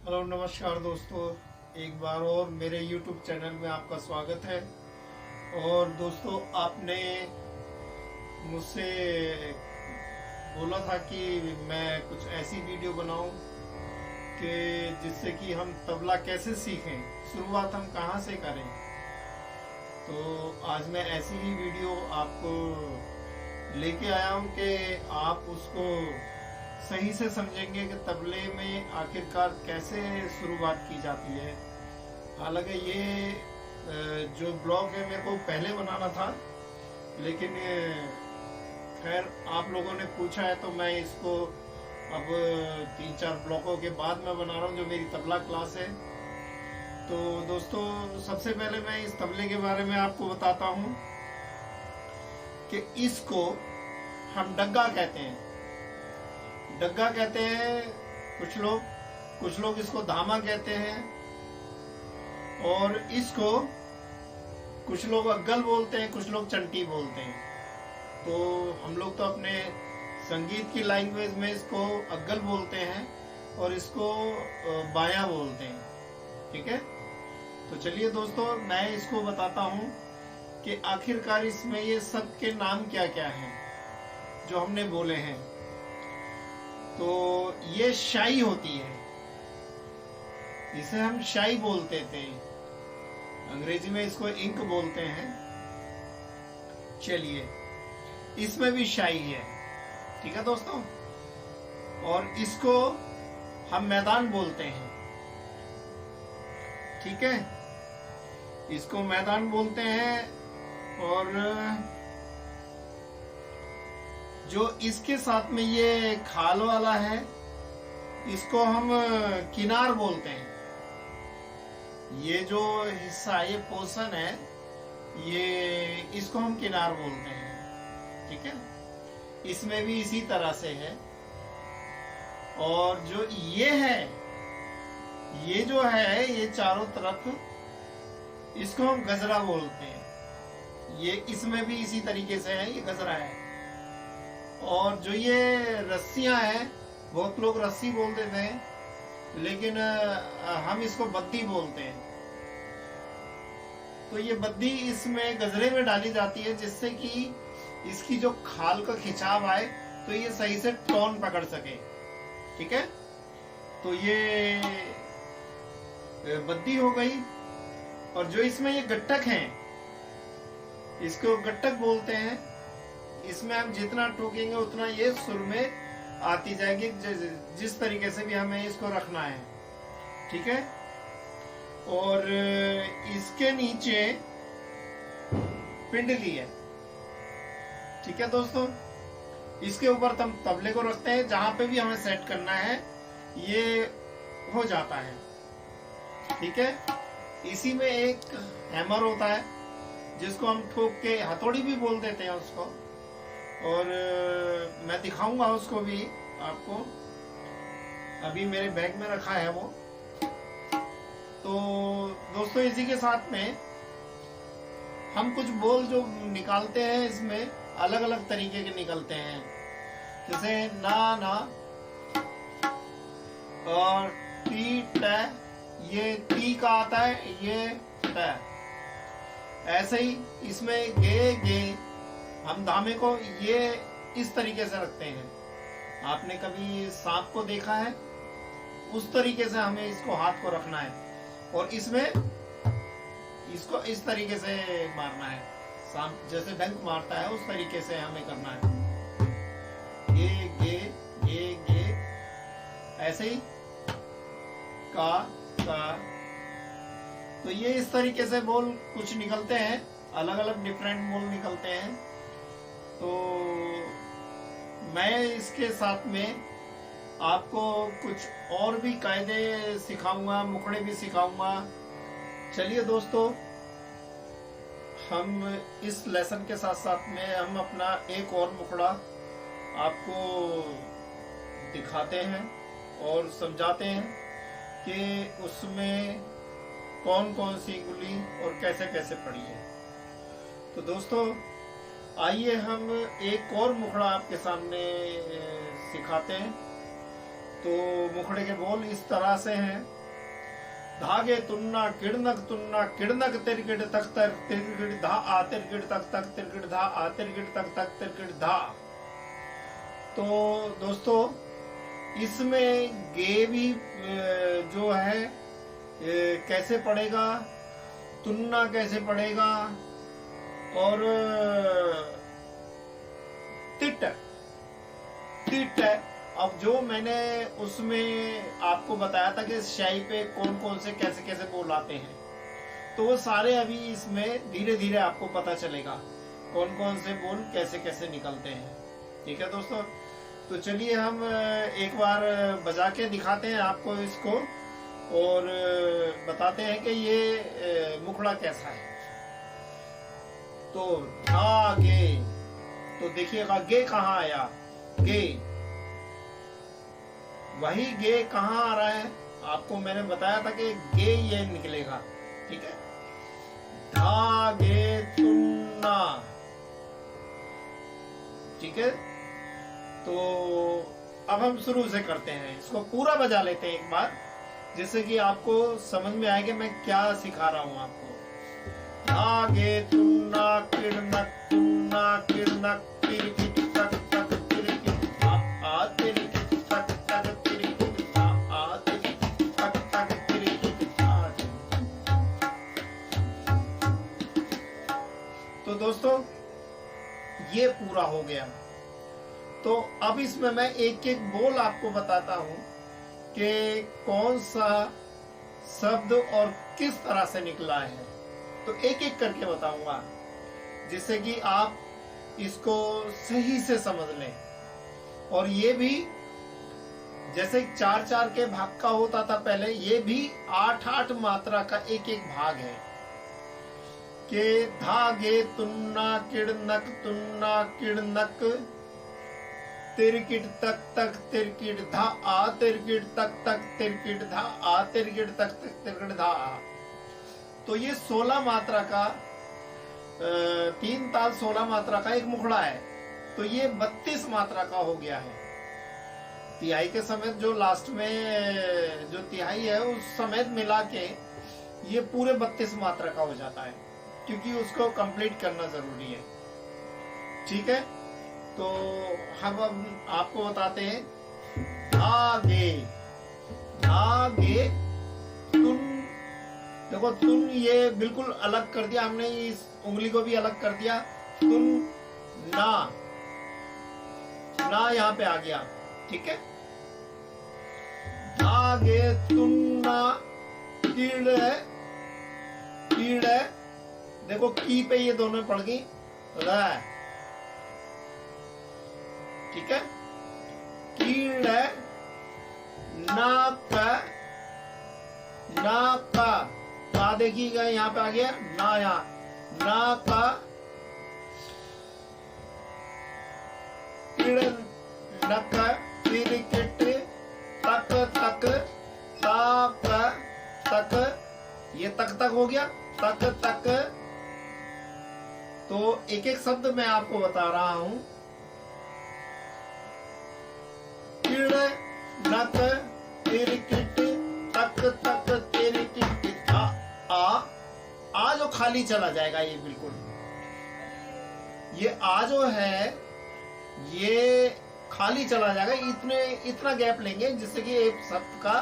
Hello नमस्कार दोस्तों, एक बार और मेरे YouTube चैनल में आपका स्वागत है। और दोस्तों, आपने मुझसे बोला था कि मैं कुछ ऐसी वीडियो बनाऊं कि जिससे कि हम तबला कैसे सीखें, शुरुआत हम कहां से करें। तो आज मैं ऐसी ही वीडियो आपको लेके आया हूं कि आप उसको सही से समझेंगे कि तबले में आखिरकार कैसे शुरुआत की जाती है। हालांकि ये जो ब्लॉग है मेरे को पहले बनाना था, लेकिन खैर आप लोगों ने पूछा है तो मैं इसको अब 3-4 ब्लॉकों के बाद मैं बना रहा हूँ, जो मेरी तबला क्लास है। तो दोस्तों, सबसे पहले मैं इस तबले के बारे में आपको बताता हूँ कि इसको हम डग्गा कहते हैं। डग्गा कहते हैं कुछ लोग इसको धामा कहते हैं, और इसको कुछ लोग अग्गल बोलते हैं, कुछ लोग चंटी बोलते हैं। तो हम लोग तो अपने संगीत की लैंग्वेज में इसको अग्गल बोलते हैं और इसको बाया बोलते हैं। ठीक है, तो चलिए दोस्तों, मैं इसको बताता हूँ कि आखिरकार इसमें ये सब के नाम क्या क्या हैं जो हमने बोले हैं। तो ये शाई होती है, इसे हम शाई बोलते थे, अंग्रेजी में इसको इंक बोलते हैं। चलिए, इसमें भी शाई है। ठीक है दोस्तों, और इसको हम मैदान बोलते हैं। ठीक है, इसको मैदान बोलते हैं। और जो इसके साथ में ये खाल वाला है, इसको हम किनार बोलते हैं। ये जो हिस्सा, ये पोर्शन है, ये इसको हम किनार बोलते हैं। ठीक है, इसमें भी इसी तरह से है। और जो ये है, ये जो है, ये चारों तरफ, इसको हम गजरा बोलते हैं। ये इसमें भी इसी तरीके से है, ये गजरा है। और जो ये रस्सियां हैं, बहुत लोग रस्सी बोल देते हैं, लेकिन हम इसको बद्दी बोलते हैं। तो ये बद्दी इसमें गजरे में डाली जाती है, जिससे कि इसकी जो खाल का खिंचाव आए तो ये सही से टोन पकड़ सके। ठीक है, तो ये बद्दी हो गई। और जो इसमें ये गट्टक हैं, इसको गट्टक बोलते हैं। इसमें हम जितना ठोकेंगे उतना ये सुर में आती जाएगी, जिस तरीके से भी हमें इसको रखना है। ठीक है, और इसके नीचे पिंडली है। ठीक है दोस्तों, इसके ऊपर हम तबले को रखते हैं, जहां पे भी हमें सेट करना है ये हो जाता है। ठीक है, इसी में एक हैमर होता है, जिसको हम ठोक के हथौड़ी भी बोल देते हैं उसको, और मैं दिखाऊंगा उसको भी आपको। अभी मेरे बैग में रखा है वो। तो दोस्तों, इसी के साथ में हम कुछ बोल जो निकालते हैं, इसमें अलग अलग तरीके के निकलते हैं। जैसे ना ना और टी ट, ये टी का आता है, ये ट। ऐसे ही इसमें गे गे, हम धामे को ये इस तरीके से रखते हैं। आपने कभी सांप को देखा है? उस तरीके से हमें इसको, हाथ को रखना है, और इसमें इसको इस तरीके से मारना है। सांप जैसे डंक मारता है, उस तरीके से हमें करना है। गे गे गे गे, ऐसे ही का। तो ये इस तरीके से बोल कुछ निकलते हैं, अलग अलग डिफरेंट बोल निकलते हैं। तो मैं इसके साथ में आपको कुछ और भी कायदे सिखाऊंगा, मुखड़े भी सिखाऊंगा। चलिए दोस्तों, हम इस लेसन के साथ साथ में हम अपना एक और मुखड़ा आपको दिखाते हैं और समझाते हैं कि उसमें कौन कौन सी गुली और कैसे कैसे पड़ी है। तो दोस्तों, आइए हम एक और मुखड़ा आपके सामने सिखाते हैं। तो मुखड़े के बोल इस तरह से हैं। धागे तुन्ना किड़नक तिरकिट तक तक तिरकिट धा आ तिरकिट तक तक तिरकिट धा आ तिरकिट तक तक तिरकिट धा। तो दोस्तों इसमें गे भी जो है कैसे पड़ेगा, तुन्ना कैसे पड़ेगा, और तिट है। अब जो मैंने उसमें आपको बताया था कि शाई पे कौन कौन से कैसे कैसे बोल आते हैं, तो वो सारे अभी इसमें धीरे धीरे आपको पता चलेगा कौन कौन से बोल कैसे कैसे निकलते हैं। ठीक है दोस्तों, तो चलिए हम एक बार बजा के दिखाते हैं आपको इसको और बताते हैं कि ये मुखड़ा कैसा है। तो धा गे, तो देखिएगा गे कहाँ आया, गे, वही गे कहाँ आ रहा है, आपको मैंने बताया था कि गे ये निकलेगा। ठीक है, धा गे तुन्ना। ठीक है, तो अब हम शुरू से करते हैं, इसको पूरा बजा लेते हैं एक बार, जिससे कि आपको समझ में आए कि मैं क्या सिखा रहा हूं आपको। धागे तुन्ना किड़नक तिरकिट तक तक तिरकिट आ तिरकिट तक तक तिरकिट आ तिरकिट तक तक तिरकिट आ। तो दोस्तों ये पूरा हो गया। तो अब इसमें मैं एक एक बोल आपको बताता हूं कि कौन सा शब्द और किस तरह से निकला है, तो एक एक करके बताऊंगा जिससे कि आप इसको सही से समझ लें। और ये भी जैसे 4-4 के भाग का होता था पहले, ये भी 8-8 मात्रा का एक एक भाग है कि धागे तुन्ना किड़नक तिरकिट तक तक तिरकिट धा आ तिरकिट तक तक तिरकिट धा आ तिरकिट तक तक तिरकिट धा आ। तो ये 16 मात्रा का 3 ताल 16 मात्रा का एक मुखड़ा है। तो ये 32 मात्रा का हो गया है। तिहाई के समेत जो लास्ट में जो तिहाई है उस समेत मिला के ये पूरे 32 मात्रा का हो जाता है, क्योंकि उसको कंप्लीट करना जरूरी है। ठीक है, तो हम अब आपको बताते हैं। धागे तुन, देखो तुन ये बिल्कुल अलग कर दिया हमने, इस उंगली को भी अलग कर दिया। तुन ना यहाँ पे आ गया। ठीक है, धागे तुन्ना कीड़ है, देखो की पे ये दोनों पड़ गई र। ठीक है, कीड़ है, ना का देखिएगा यहाँ पे आ गया ना, यहाँ ना का कीड़ नक तिरकिट तक तक तक, ये तक हो गया, तक। तो एक एक शब्द मैं आपको बता रहा हूं। कीड़ नक तिरकिट तक तिरकिट आ जो खाली चला जाएगा, ये बिल्कुल ये आ जो है ये खाली चला जाएगा। इतना गैप लेंगे जिससे कि एक शब्द का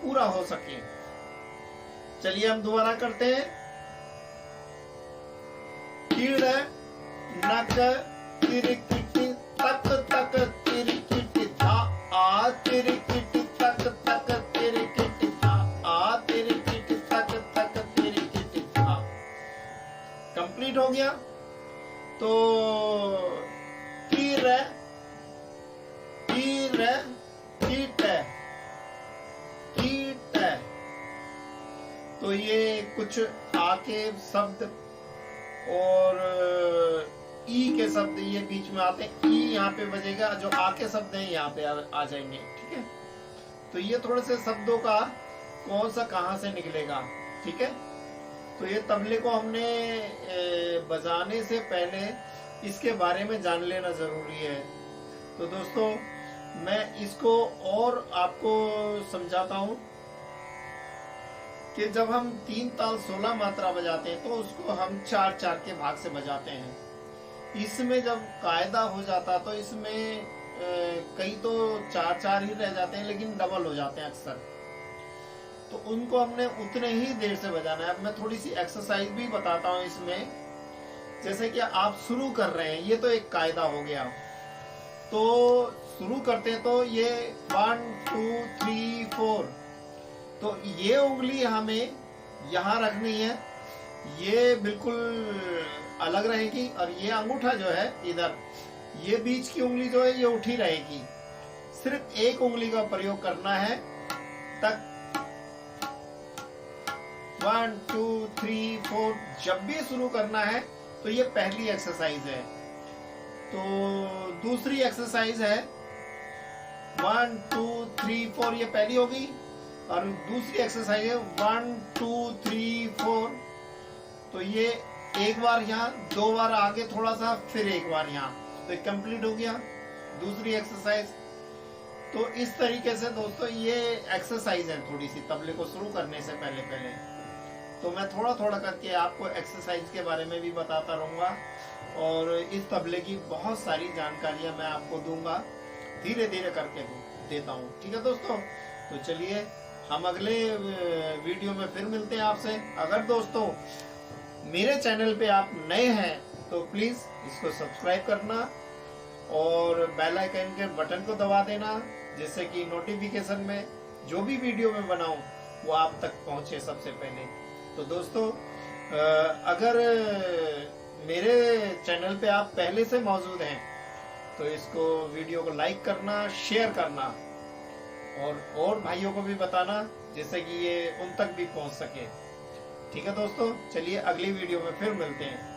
पूरा हो सके। चलिए हम दोबारा करते हैं। कीड़ नक तिरकिट तक तिरकिट धा आ तिरकिट तक तिरकिट धा आ तिरकिट तक तिरकिट धा। कंप्लीट हो गया। तो कीट है, तो ये कुछ आ के शब्द और ई के शब्द ये बीच में आते हैं। ई यहाँ पे बजेगा, जो आ के शब्द हैं यहाँ पे आ जाएंगे। ठीक है, तो ये थोड़े से शब्दों का कौन सा कहाँ से निकलेगा। ठीक है, तो ये तबले को हमने बजाने से पहले इसके बारे में जान लेना जरूरी है। तो दोस्तों मैं इसको और आपको समझाता हूं कि जब हम 3 ताल 16 मात्रा बजाते हैं तो उसको हम 4-4 के भाग से बजाते हैं। इसमें जब कायदा हो जाता तो इसमें कई तो 4-4 ही रह जाते हैं, लेकिन डबल हो जाते हैं अक्सर। तो उनको हमने उतने ही देर से बजाना है। अब मैं थोड़ी सी एक्सरसाइज भी बताता हूँ इसमें। जैसे कि आप शुरू कर रहे हैं, ये तो एक कायदा हो गया। तो शुरू करते हैं तो ये 1 2 3 4, तो ये उंगली हमें यहाँ रखनी है, ये बिल्कुल अलग रहेगी, और ये अंगूठा जो है इधर, ये बीच की उंगली जो है ये उठी रहेगी। सिर्फ एक उंगली का प्रयोग करना है तक 1 2 3 4 जब भी शुरू करना है। तो ये पहली एक्सरसाइज है। तो दूसरी एक्सरसाइज है 1 2 3 4, ये पहली होगी। और दूसरी एक्सरसाइज है 1 2 3 4, तो ये एक बार यहाँ, 2 बार आगे थोड़ा सा, फिर एक बार यहाँ, तो कंप्लीट हो गया दूसरी एक्सरसाइज। तो इस तरीके से दोस्तों ये एक्सरसाइज है थोड़ी सी तबले को शुरू करने से पहले। तो मैं थोड़ा थोड़ा करके आपको एक्सरसाइज के बारे में भी बताता रहूंगा, और इस तबले की बहुत सारी जानकारियां मैं आपको दूंगा, धीरे धीरे करके देता हूँ। ठीक है दोस्तों, तो चलिए हम अगले वीडियो में फिर मिलते हैं आपसे। अगर दोस्तों मेरे चैनल पे आप नए हैं तो प्लीज इसको सब्सक्राइब करना और बेल आइकन के बटन को दबा देना, जिससे कि नोटिफिकेशन में जो भी वीडियो मैं बनाऊं वो आप तक पहुंचे सबसे पहले। तो दोस्तों अगर मेरे चैनल पे आप पहले से मौजूद हैं तो इसको वीडियो को लाइक करना, शेयर करना, और भाइयों को भी बताना, जिससे कि ये उन तक भी पहुंच सके। ठीक है दोस्तों, चलिए अगली वीडियो में फिर मिलते हैं।